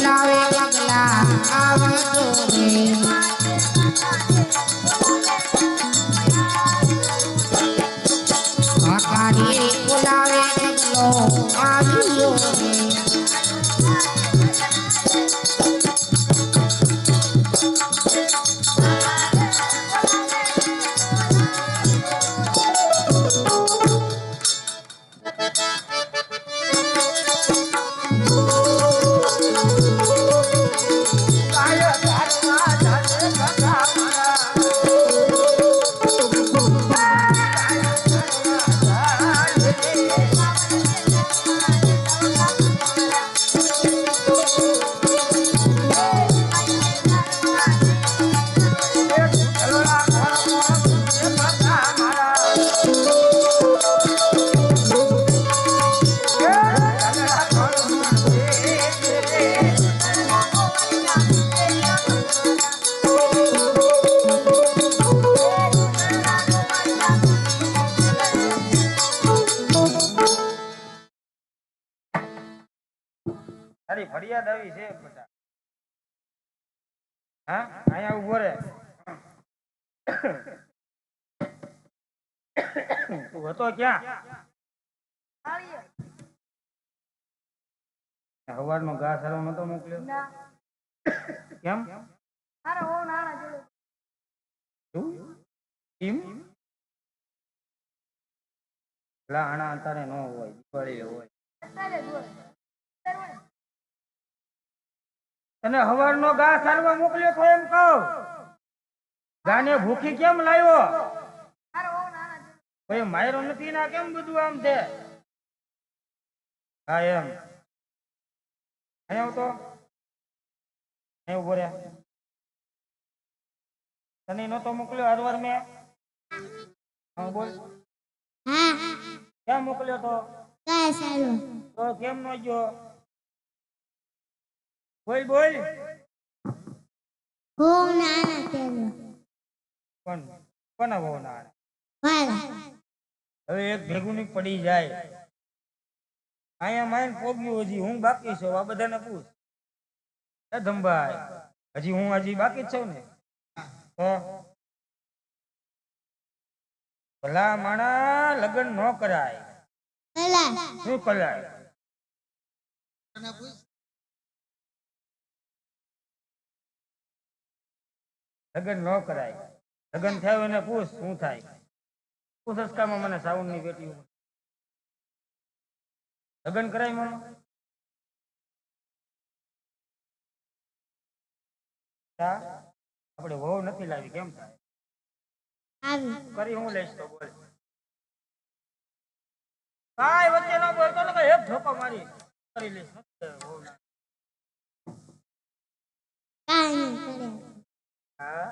બોલાવે પગલા આવતો રે આકારી બોલાવે પગલો આવ્યો રે તારી ફરિયાદ આવી છે બેટા હા અહીંયા ઉભો રે તું હતો ક્યાં હવારનો ઘા સારો નતો મોકલ્યો કેમ અરે ઓ નાના જોડે કેમ લા આણા અંતારે ન હોય દિવાળી હોય અત્યારે જોડે તને હવારનો ઘા સારવા મોકલ્યો તો એમ કહું ગાને ભૂખી કેમ લાવ્યો અરે ઓ નાના જોડે કોઈ માયરો નથી ના કેમ બધું આમ છે હા એમ અહીંયા તો અહીં ઉભો રે તને નતો મોકલ્યો હરવાર મેં હા બોલ હા ક્યાં મોકલ્યો તો કા સારું તો કેમ નો ગયો બોલ બોલ હો નાના તેલો કોણ કોના બહુ ના વાલા હવે એક ભેગું ની પડી જાય અહીંયા માઈન પોગ્યું હજી હું બાકી છું આ બધાને પૂછ એ ધંભાઈ હજી હું બાકી જ છું ને તો ભલા માણા લગ્ન ન કરાય કલા શું કરાય લગ્ન ન કરાય લગ્ન થયું એને પૂછ શું થાય પૂછ સસ્કામાં મને સાઉન્ડ ની પેટી લગ્ન કરાય મને આપણે વહુ નથી લાવી કેમ થાય આવી કરી હું લઈશ તો બોલ કાઈ વચ્ચે ન બોલતો ને એક ઠોકો મારી કરી લઈશ વહુ ના. કાઈ ન કરે હા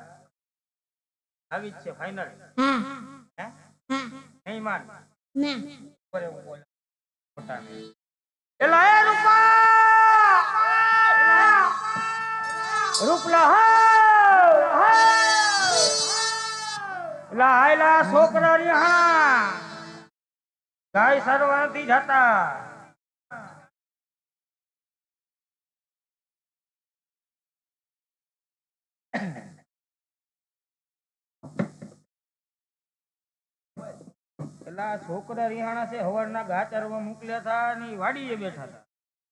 આવી જ છે ફાઇનલ હા હે હા નહીં માન ના પર હું બોલ ખોટા નહીં એલા એ રૂપા રૂપલા હા એલા આયલા છોકરા ની હા ગાય સરવાથી જતા પેલા છોકરા રિહાણા છે હવારના ઘા ચારવા મોકલ્યા હતા ને વાડીએ બેઠા હતા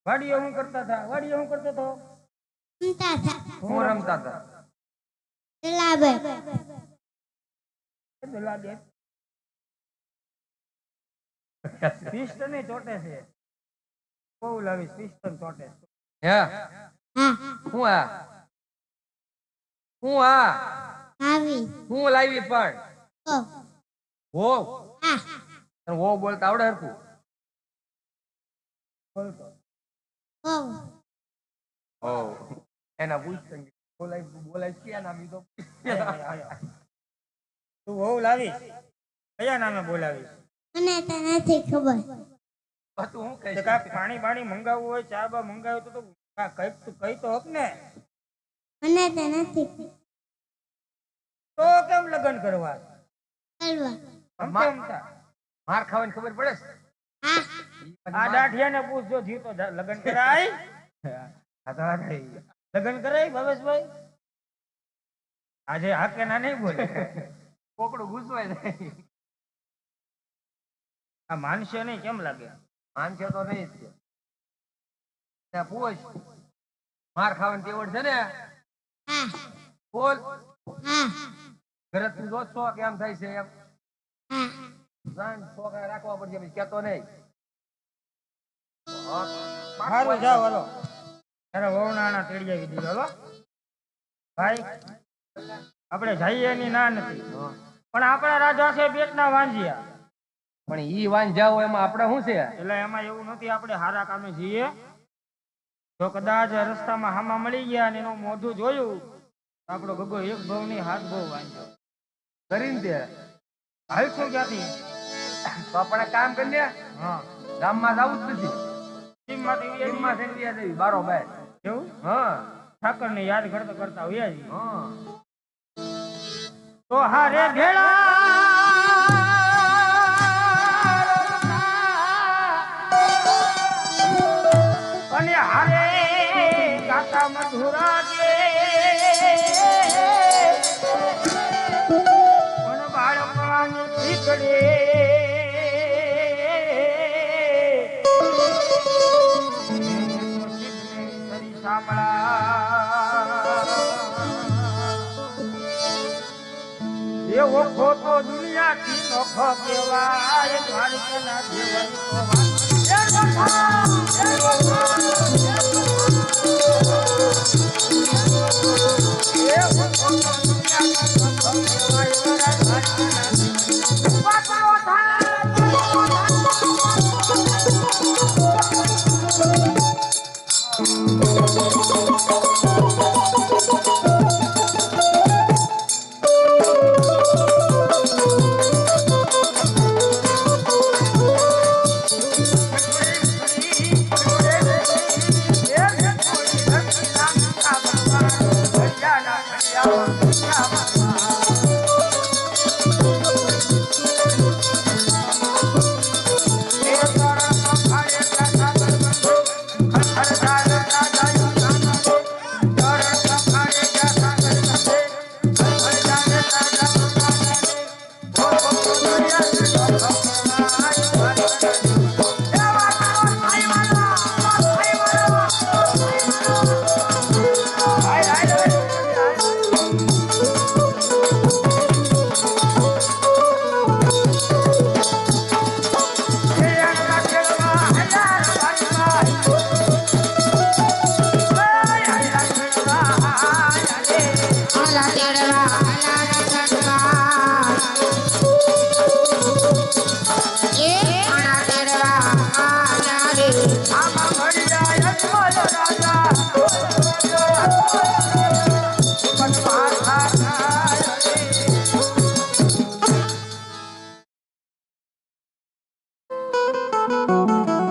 વાડીએ હું કરતા હતા વાડીએ હું કરતો હતો ઉંતા થા હું રમતા હતા લાબે લાગે પિસ્ટન ચોટે છે બહુ લાવીશ પિસ્ટન ચોટે હે હા હું આ આવી હું લાવી પણ ઓ હો હા તને હો બોલતા આવડે હરખું બોલતો ઓ ઓ એના પૂછ બોલાય ક્યાં નામ તો તું વહુ લાવીશ કયા નામે બોલાવીશ મને તો નથી ખબર તું હું કહીશ કાક પાણી બાણી મંગાવવું હોય ચા બા મંગાવ્યું તો કઈ તો હક ને મને તો નથી તો કેમ લગ્ન કરવા કરવા માર ખાવાની ખબર પડે હા આ દાઢિયા ને પૂછજો જી તો લગ્ન કરાય આ તો આ થઈ ગયા. લગ્ન કરાય ભાવેશભાઈ? આજે હાકે ના નહીં બોલે. કોકડું ઘૂસવાય જાય. આ માનશે નહીં કેમ લાગે? માનશે તો નહીં જ તે. ત્યાં પૂછ માર ખાવાની તેવડ છે ને? હા બોલ. હા ઘરે તું જો છો કેમ થાય છે એમ હા જાણ છોકરા રાખવા પડશે પછી કેતો નહીં. સારું જાઓ હાલો. તારા વહુનાણા તેડી આવી દીધો હાલો. ભાઈ આપણે જઈએ એની ના નથી, પણ આપણા રાજા છે પેટના વાંજિયા. પણ ઈ વાન જાવ એમાં આપણે શું છે? એટલે એમાં એવું નથી, આપણે હારા કામે જઈએ. જો કદાચ રસ્તામાં હામા મળી ગયા અને એનું મોઢું જોયું તો આપણો ગગો એક ભાવ ની હાથ ભાવ વાંચ્યો કરીને તે હાલશું ક્યાંથી? તો આપણે કામ કરીને હા ગામમાં જવું જ નથી. ટીમમાંથી ઉયા ટીમમાં જઈએ. થઈને જવી બારોબાર. એવું હા ઠાકર ને યાદ કરતા કરતા ઉયા જઈએ. હા તો હારે ભેળા અને હારે કાકા મધુરા ગે પણ બાળપણ દીકડે એવો ખોટો દુનિયાથી નોખો કહેવાય દ્વારકાના દેવની એવો ખોટો દુનિયાથી નોખો કહેવાય દ્વારકાના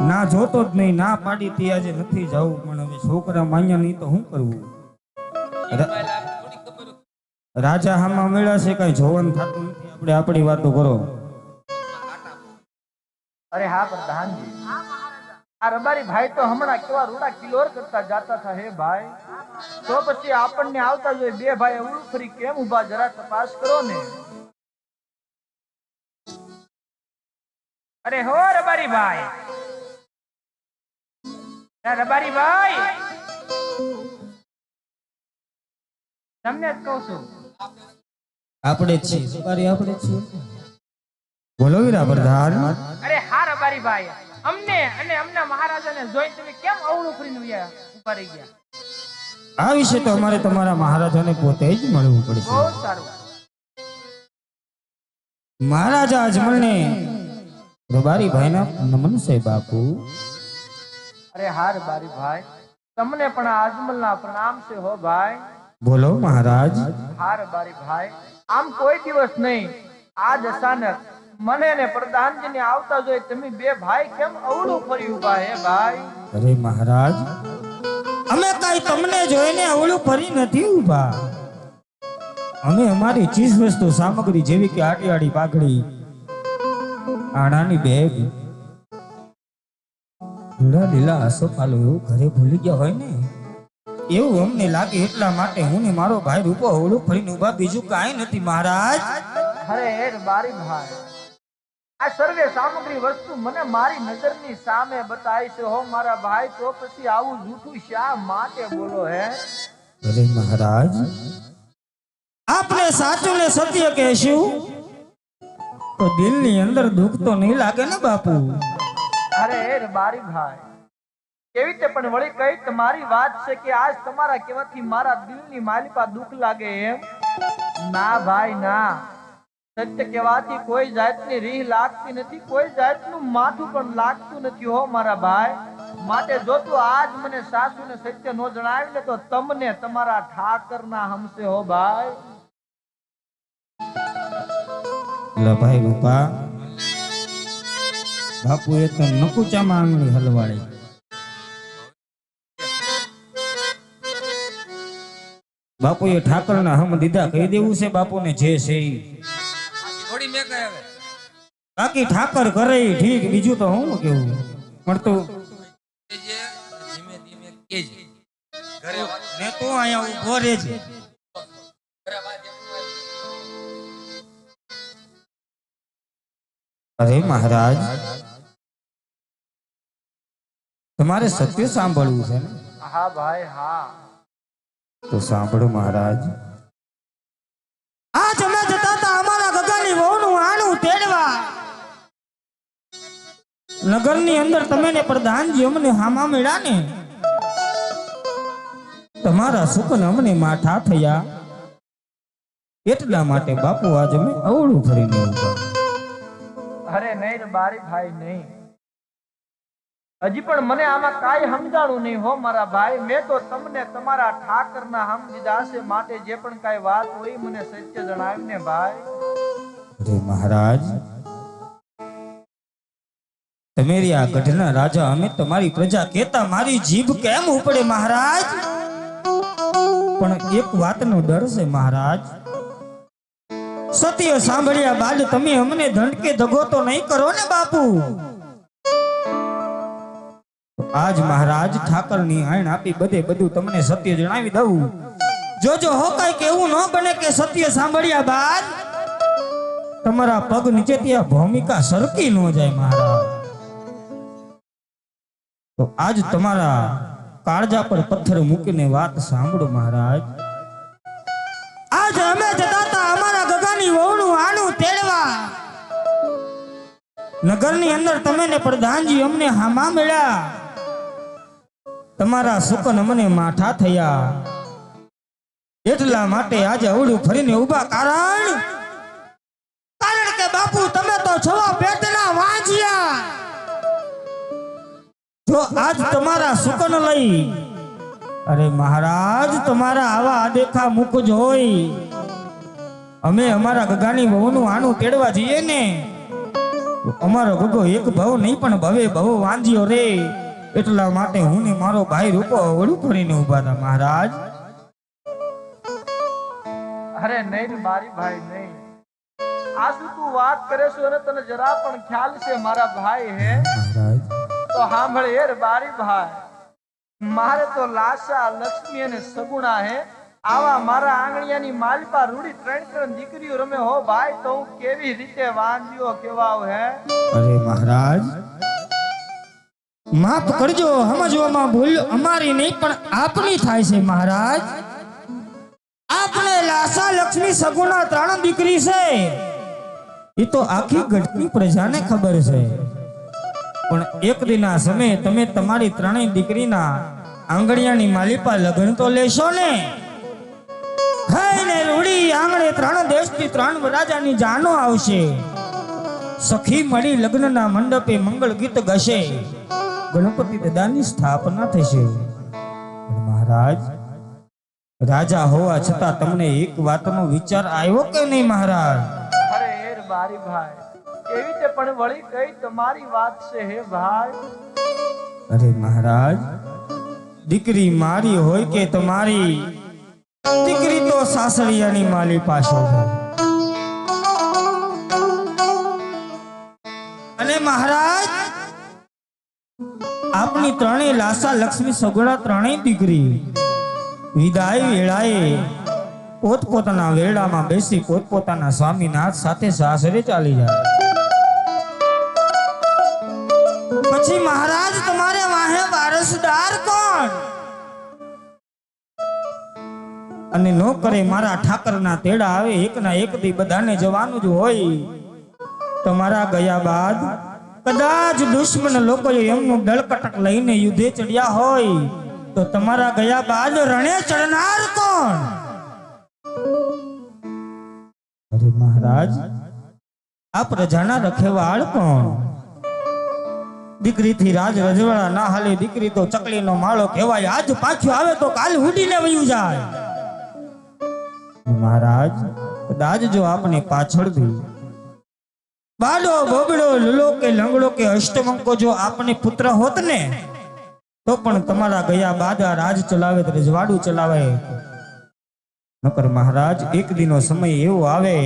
ના જોતો જ નહીં, ના પાડી તે આજે નથી જવું, પણ હવે છોકરા માન્યા નહીં તો શું કરવું? રાજા હામાં મળ્યા છે, કઈ જોવાનું થતું નથી. આપણે આપણી વાતો કરો. અરે હા પ્રધાનજી, આ રબારી ભાઈ તો હમણાં કેવા રૂડા કિલોર કરતા જાતા હતા. હે ભાઈ, તો પછી આપણને આવતા જોઈએ બે ભાઈ અવળું ફરી કેમ ઉભા, જરા તપાસ કરો ને. અરે હો રબારી ભાઈ, રબારી ભાઈ તમને જ કહું છું. આપણે જ છીએ, રબારી આપણે જ છીએ. બોલો વીરા પ્રધાન. અરે હા રબારી ભાઈ, અમને અને અમના મહારાજાને જોઈ તમે કેમ અવળું ફરીને ઉભા રહી ગયા? આ વિશે તો અમારે તમારા મહારાજાને પોતે જ મળવું પડશે. બહુ સારું. મહારાજા અજમલને રબારી ભાઈના નમન છે બાપુ. અરે હા રબારી ભાઈ, તમને પણ આ અજમલના પ્રણામ છે હો ભાઈ. બોલો મહારાજ. હા રબારી ભાઈ, આમ કોઈ દિવસ નહીં, આજ અચાનક મને ને પ્રધાનજીને આવતા જોઈ તમે બે ભાઈ કેમ અવળું ફરી ઉભા? હે ભાઈ, અરે મહારાજ, અમે કઈ તમને જોઈને અવળું ફરી નથી ઉભા. અમે અમારી ચીજ વસ્તુ સામગ્રી જેવી કે આટિયાળી પાઘડી, આણાની બેગ, લીલા લીલા આસો પાલો એવું ઘરે ભૂલી ગયા હોય ને, એવું અમને લાગે એટલા માટે હું ને મારો ભાઈ રૂપો હોળું ફરીને ઉભા, બીજું કાંઈ નથી મહારાજ. અરે હે બારી ભાઈ, આ સર્વે સામગ્રી વસ્તુ મને મારી નજરની સામે બતાવી છે હો મારા ભાઈ, તો પછી આવું જૂઠું શા માટે બોલો હે? અરે મહારાજ, આપણે સાચું ને સત્ય કહેશું તો દિલની અંદર દુઃખ તો નહીં લાગે ને બાપુ. અરે હે બારી ભાઈ, કેવી રીતે પણ વળી કઈ તમારી વાત છે કે આજ તમારા કહેવાથી મારા દિલની માલિપા દુઃખ લાગે એમ? ના ભાઈ ના, સત્ય કહેવાથી કોઈ જાતની રીહ લાગતી નથી, કોઈ જાતનું માથું પણ લાગતું નથી હો મારા ભાઈ. માટે જો તું આજ મને સાસુ ને સત્ય નો જણાવી ને તો તમને તમારા ઠાકર ના હમશે હો ભાઈ. ભાઈ રૂપા, બાપુ એ તો નકુચામાં આંગળી હલવાડી. બાપુ એ ઠાકર ના હમ દીધા, કહી દેવું છે બાપુ ને જે છે ઈ. બાકી ઠાકર કરે ઈ ઠીક, બીજું તો હું કેવું મળતું ને તું અહીંયા ઉભો રહેજે. અરે મહારાજ, તમારે સત્ય સાંભળવું છે ને? હા ભાઈ હા. તો સાંભળો મહારાજ. આજ અમે જતા હતા અમારા ગગાની વહુનું આણું તેડવા. નગરની અંદર તમે ને પ્રધાનજી અમને હામા મળ્યા ને, તમારા સુકન અમને માઠા થયા, એટલા માટે બાપુ આજ અમે અવળું ફરીને ઉભા. અરે નહીં રે બારી ભાઈ નહીં, હજી પણ મને આમાં કાંઈ સમજાણું નહીં હો મારા ભાઈ. મેં તો તમને તમારા ઠાકરના હમ દીધા છે, માટે જે પણ કાંઈ વાત હોય મને સત્ય જણાવીને ભાઈ. અરે મહારાજ, તમારી આ ગઢના રાજા અમે તમારી પ્રજા કહેતા મારી જીભ કેમ ઉપડે મહારાજ? પણ એક વાતનો ડર છે મહારાજ. સત્ય સાંભળ્યા બાદ તમે અમને દંડ કે દગો તો નહીં કરો ને બાપુ? આજ મહારાજ ઠાકરની આણ આપી બધે બધું તમને સત્ય જણાવી દઉં. જોજો હો કઈક એવું ન બને કે સત્ય સાંભળ્યા બાદ તમારા પગ નીચે ત્યાં ભૂમિકા સરકી ન જાય મહારાજ. તો આજ તમારા કાળજા પર પથ્થર મૂકીને વાત સાંભળો મહારાજ. આજ અમે જતા હતા અમારા ગગાની વહુનું આણું તેડવા. નગરની અંદર તમે ને પ્રધાનજી અમને હામા મળ્યા, તમારા સુકન અમને માઠા થયા, એટલા માટે આજે અવળું ફરીને ઉભા. કારણ કે બાપુ તમે તો છો પેટના વાંજિયા. જો આજ તમારા સુકન લઈ, અરે મહારાજ તમારા આવા આદેખા મુખ જોઈ અમે અમારા ગગાની વહુનું આણું તેડવા જઈએ ને, અમારો ગગો એક ભાવ નહીં પણ ભવે ભવ વાંજ્યો રે. એટલા માટે હું ને મારો ભાઈ રૂપો અવળું ફરીને ઉભા હતા મહારાજ. અરે નહીં રે બારી ભાઈ નહીં, આ શું તું વાત કરે છો અને તને જરા પણ ખ્યાલ છે મારા ભાઈ હે? મહારાજ તો સાંભળ યાર બારી ભાઈ, મારે તો લાશા લક્ષ્મી અને સગુણા હે, આવા મારા આંગણિયાની માલપા રૂડી ત્રણ દીકરીઓ રમે હો ભાઈ, તો હું કેવી રીતે વાંજ્યો કેવાવ હે? અરે મહારાજ માફ કરજો, સમજવામાં ભૂલ અમારી નહીં પણ આપની થાય છે મહારાજ. આપણે લાશા લક્ષ્મી સગુણા ત્રણ દીકરી છે એ તો આખી ગઢની પ્રજાને ખબર છે, પણ એક દિના સમયે તમે તમારી ત્રણેય દીકરીના આંગણિયાની માલિપા લગ્ન તો લેશો ને. ખાઈને રૂડી આંગણે ત્રણ દેશથી ત્રણ રાજાની જાનો આવશે, સખી મળી લગ્નના મંડપે મંગળ ગીત ગાશે, ગણપતિ દાદાની સ્થાપના થશે. પણ મહારાજ, રાજા હોવા છતાં તમને એક વાતનો વિચાર આવ્યો કે નહીં મહારાજ? અરે યાર બારી ભાઈ, કેવી રીતે પણ વળી કઈ તમારી વાત છે હે ભાઈ? અરે મહારાજ, દીકરી મારી હોય કે તમારી, દીકરી તો સાસરિયાની માલી પાછો છે. અને મહારાજ, આપની ત્રણેય લાશા લક્ષ્મી સગુણા ત્રણેય દીકરી વિદાય વેળાએ પોતપોતાના વેળામાં બેસી પોતપોતાના સ્વામીનાથ સાથે સાસરે ચાલી જાય. પછી મહારાજ તમારે વાહે વારસદાર કોણ? અને નો કરે મારા ઠાકરના તેડા આવે એકના એક દી બધાને જવાનું જ હોય. તમારા ગયા બાદ કદાચ દુશ્મન લોકોએ એમનું દળકટક લઈને યુદ્ધે ચડ્યા હોય તો તમારા ગયા બાદ રણે ચડનાર કોણ? અરે મહારાજ, આ પ્રજાના રખેવાળ કોણ? દીકરીથી રાજ રજવાડા ના હાલે, દીકરી તો ચકલીનો માળો કહેવાય. આજ પાછું આવે તો કાલ ઉડીને વયું જાય. મહારાજ, કદાચ જો આપણે પાછળથી બાડો બોબડો લલો કે લંગડો કે અષ્ટવંકો જો આપણે પુત્ર હોત ને તો પણ તમારા ગયા બાદ આ રાજ ચલાવે, રજવાડું ચલાવે. નકર મહારાજ, એક દિનો સમય એવો આવે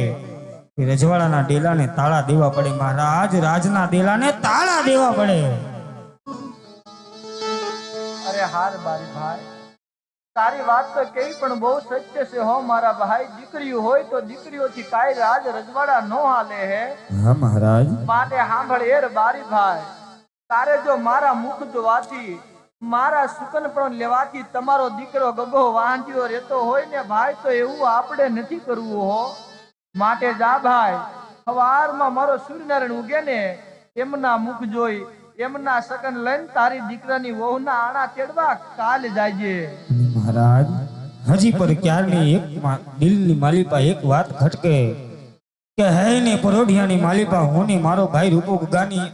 કે રજવાડાના ડેલાને તાળા દેવા પડે. મહારાજ, રાજના ડેલાને તાળા દેવા પડે. અરે હાર બારી ભાઈ, તારી વાત તો કેવી પણ બહુ સત્ય છે હો મારા ભાઈ. દીકરીઓ હોય તો દીકરીઓથી કાંઈ રાજ રજવાડા નો હાલે હે. હા મહારાજ. માટે સાંભળ એર બારી ભાઈ, તારે જો મારા મુખ જોવાથી, મારા સુકન પણ લેવાથી તમારો દીકરો ગગો વાંઢ્યો રહેતો હોય ને ભાઈ, તો એવું આપણે નથી કરવું હો. માટે જા ભાઈ, સવારમાં મારો સૂર્યનારાયણ ઉગે ને એમના મુખ જોઈ, એમના સગન લઈને તારી દીકરાની વહુના આણા તેડવા કાલ જાજે. મહારાજ, હજી પર ક્યારની એક દિલની માલિપા એક વાત ખટકે કે હે ને પરોઢિયાની માલિપા હું ને મારો ભાઈ રૂપો ગગાની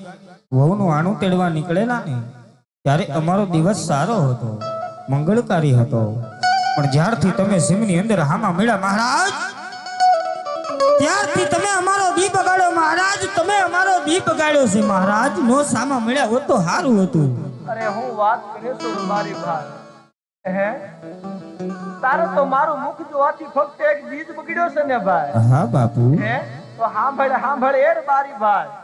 વહુનું આણું તેડવા નીકળેલા ને ત્યારે અમારો દિવસ સારો હતો, મંગળકારી હતો. પણ જ્યારથી તમે સિમની અંદર હામા મળ્યા મહારાજ, ત્યારથી તમે અમારો દી બગાડ્યો મહારાજ. તમે અમારો દી બગાડ્યો છે મહારાજ. નો સામા મળ્યા હોત તો સારું હતું. અરે હું વાત કરે છું મારી ભાઈ, હે તારે તો મારું મુખ જોવાથી ફક્ત એક બીજ બગડ્યો છે ને ભાઈ. હા બાપુ. હે તો સાંભળ એર મારી ભાઈ,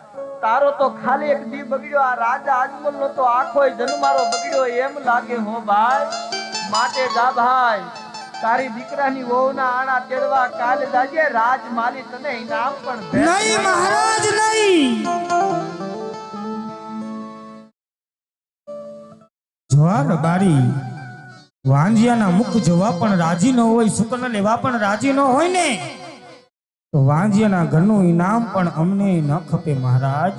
તારો તો ખાલી એક દી બગડ્યો. આ રાજા આજમલ નો તો આખો જન્મારો બગડ્યો એમ લાગે હો ભાઈ. માટે જા ભાઈ, તારી દીકરાની વહુના આણા તેડવા કાલ જાજે. રાજ માલી તને ઇનામ પણ દે. નહીં મહારાજ, નહીં. જોવા બારી, વાંજિયાના મુખ જોવા પણ રાજી ન હોય, સુકન લેવા પણ રાજી ન હોય ને તો વાંજિયાના ઘરનું ઇનામ પણ અમને ન ખપે મહારાજ.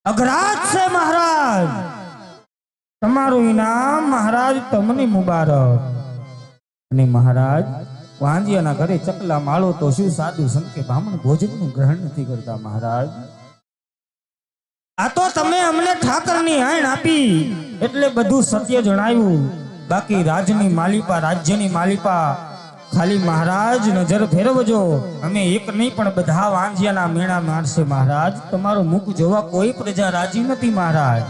અઘરાજ છે મહારાજ. તમારું ઇનામ મહારાજ તમને મુબારક. અને મહારાજ, વાંજિયાના ઘરે ચકલા માળો તો શું સાધુ સંત કે બ્રાહ્મણ ભોજનનું ગ્રહણ નથી કરતા મહારાજ. આ તો તમે અમને ઠાકરની આણ આપી એટલે બધું સત્ય જણાવ્યું. બાકી રાજની માલિપા, રાજ્યની માલિપા ખાલી મહારાજ નજર ફેરવજો. અમે એક નહીં પણ બધા વાંજિયાના મેણા મારશે મહારાજ. તમારું મુખ જોવા કોઈ પ્રજા રાજી નથી મહારાજ.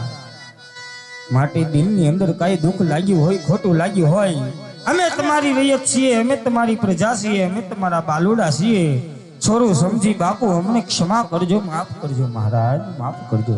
માટે દિલની અંદર કાંઈ દુઃખ લાગ્યું હોય, ખોટું લાગ્યું હોય, અમે તમારી રૈયત છીએ, અમે તમારી પ્રજા છીએ, અમે તમારા બાલુડા છીએ. છોરું સમજી બાપુ અમને ક્ષમા કરજો, માફ કરજો મહારાજ, માફ કરજો.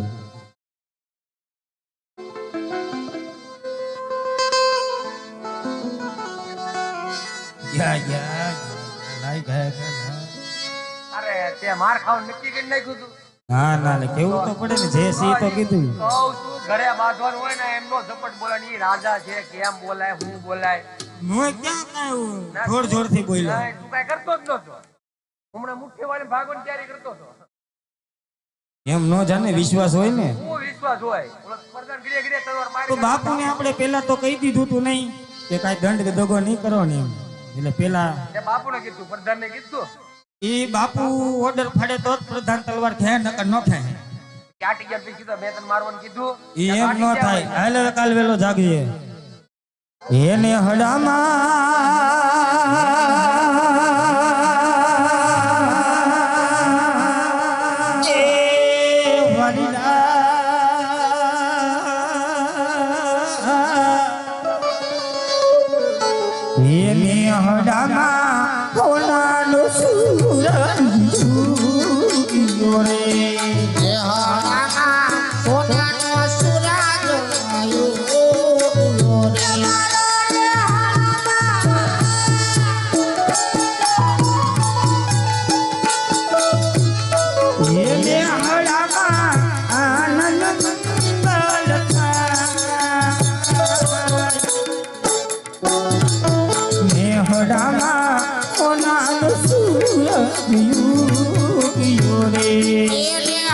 અરે તે માર ખાવાનું નક્કી કરી નાખ્યું તું. ના ના કેવું તો પડે ને, જે સી તો કીધું. કહું છું ઘરે બાંધવાનું હોય ને એમનો ઝપટ બોલાય. ઈ રાજા છે, કેમ બોલાય, હું બોલાય. હું ક્યાં કાયું જોર જોરથી બોલ્યો. નહીં, તું કાંઈ કરતો જ નતો. હમણાં મુઠ્ઠી વાળી ભાગવાની તૈયારી કરતો હતો. એમ નો જાને વિશ્વાસ હોય ને. હું વિશ્વાસ હોય. ઓલો સ્પર્ધા ઘડીએ ઘડીએ તલવાર મારી. તો બાપુને આપણે પેલા તો કહી દીધું તું નહીં કે કાંઈ દંડ કે દગો નહીં કરો ને એમ. એટલે પેલા બાપુને કીધું, પ્રધાનને કીધું. એ બાપુ ઓર્ડર ફાડે તો જ પ્રધાન તલવાર ખેંચે, નકર ન ખેંચે. ક્યાં ટિકિટ લઈ કીધું, મેં તને મારવાનું કીધું. એ એમ ન થાય. હાલ હવે કાલ વેલો જાગીએ. એને હડામાં એ વરિલા એને હડામાં કોનાનો સૂરજ ઉગ્યો રે. સોનાનો સુરાજ સુરત યુ રે